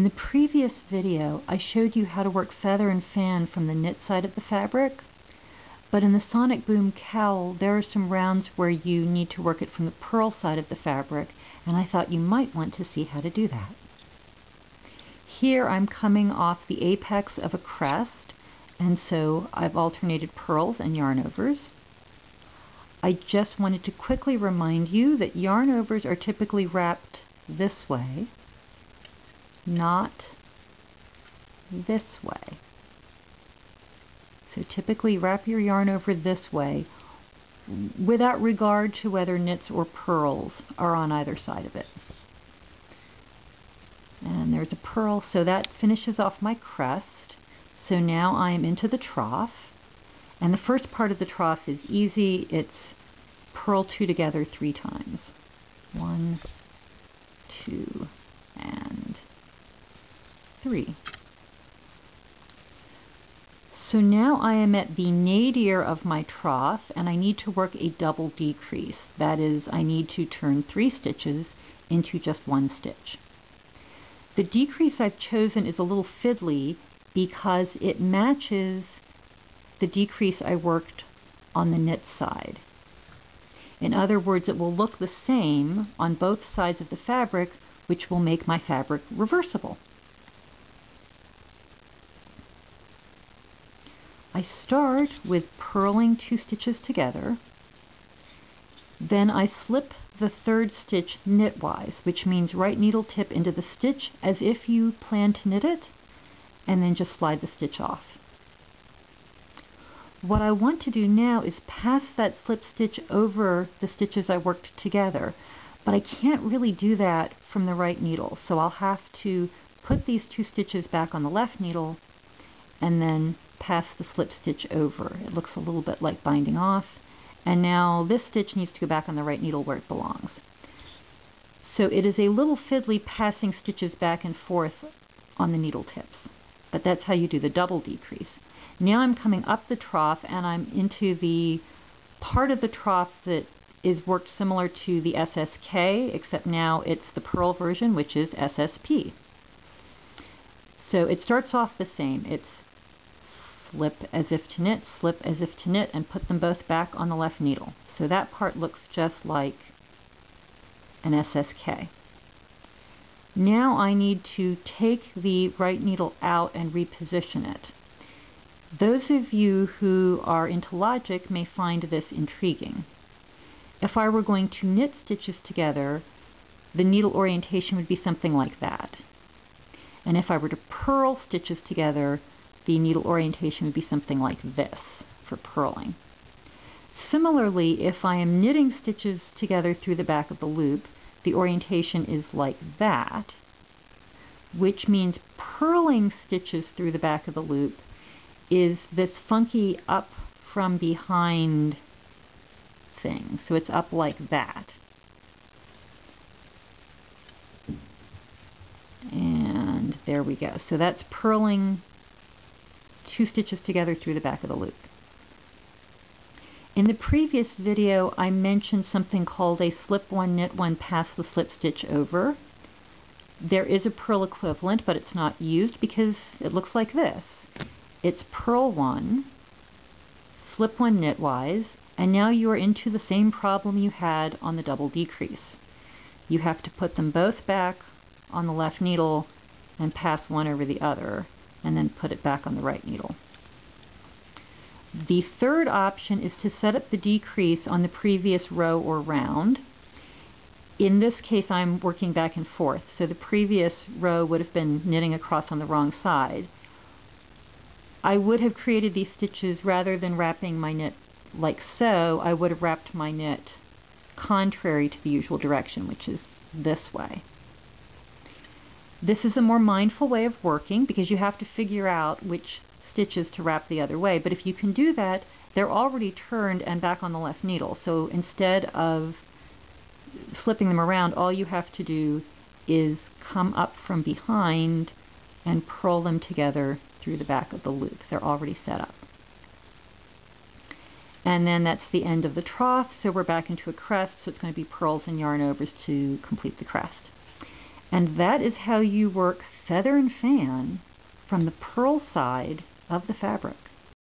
In the previous video, I showed you how to work feather and fan from the knit side of the fabric, but in the Sonic Boom cowl, there are some rounds where you need to work it from the purl side of the fabric, and I thought you might want to see how to do that. Here I'm coming off the apex of a crest, and so I've alternated purls and yarn overs. I just wanted to quickly remind you that yarn overs are typically wrapped this way, not this way. So typically wrap your yarn over this way without regard to whether knits or purls are on either side of it. And there's a purl, so that finishes off my crest. So now I am into the trough, and the first part of the trough is easy. It's purl 2 together 3 times. 1, 2, and 3. So now I am at the nadir of my trough, and I need to work a double decrease. That is, I need to turn 3 stitches into just 1 stitch. The decrease I've chosen is a little fiddly because it matches the decrease I worked on the knit side. In other words, it will look the same on both sides of the fabric, which will make my fabric reversible. I start with purling 2 stitches together, then I slip the 3rd stitch knitwise, which means right needle tip into the stitch as if you plan to knit it, and then just slide the stitch off. What I want to do now is pass that slip stitch over the stitches I worked together, but I can't really do that from the right needle, so I'll have to put these 2 stitches back on the left needle and then pass the slip stitch over. It looks a little bit like binding off, and now this stitch needs to go back on the right needle where it belongs. So it is a little fiddly passing stitches back and forth on the needle tips, but that's how you do the double decrease. Now I'm coming up the trough, and I'm into the part of the trough that is worked similar to the SSK, except now it's the purl version, which is SSP. So it starts off the same. It's slip as if to knit, slip as if to knit, and put them both back on the left needle. So that part looks just like an SSK. Now I need to take the right needle out and reposition it. Those of you who are into logic may find this intriguing. If I were going to knit stitches together, the needle orientation would be something like that. And if I were to purl stitches together, the needle orientation would be something like this for purling. Similarly, if I am knitting stitches together through the back of the loop, the orientation is like that, which means purling stitches through the back of the loop is this funky up from behind thing. So it's up like that. And there we go. So that's purling 2 stitches together through the back of the loop. In the previous video, I mentioned something called a slip 1, knit 1, pass the slip stitch over. There is a purl equivalent, but it's not used because it looks like this. It's purl 1, slip 1 knitwise, and now you are into the same problem you had on the double decrease. You have to put them both back on the left needle and pass one over the other, and then put it back on the right needle. The third option is to set up the decrease on the previous row or round. In this case, I'm working back and forth, so the previous row would have been knitting across on the wrong side. I would have created these stitches rather than wrapping my knit like so. I would have wrapped my knit contrary to the usual direction, which is this way. This is a more mindful way of working because you have to figure out which stitches to wrap the other way, but if you can do that, they're already turned and back on the left needle. So instead of flipping them around, all you have to do is come up from behind and purl them together through the back of the loop. They're already set up. And then that's the end of the trough, so we're back into a crest, so it's going to be purls and yarn overs to complete the crest. And that is how you work feather and fan from the purl side of the fabric.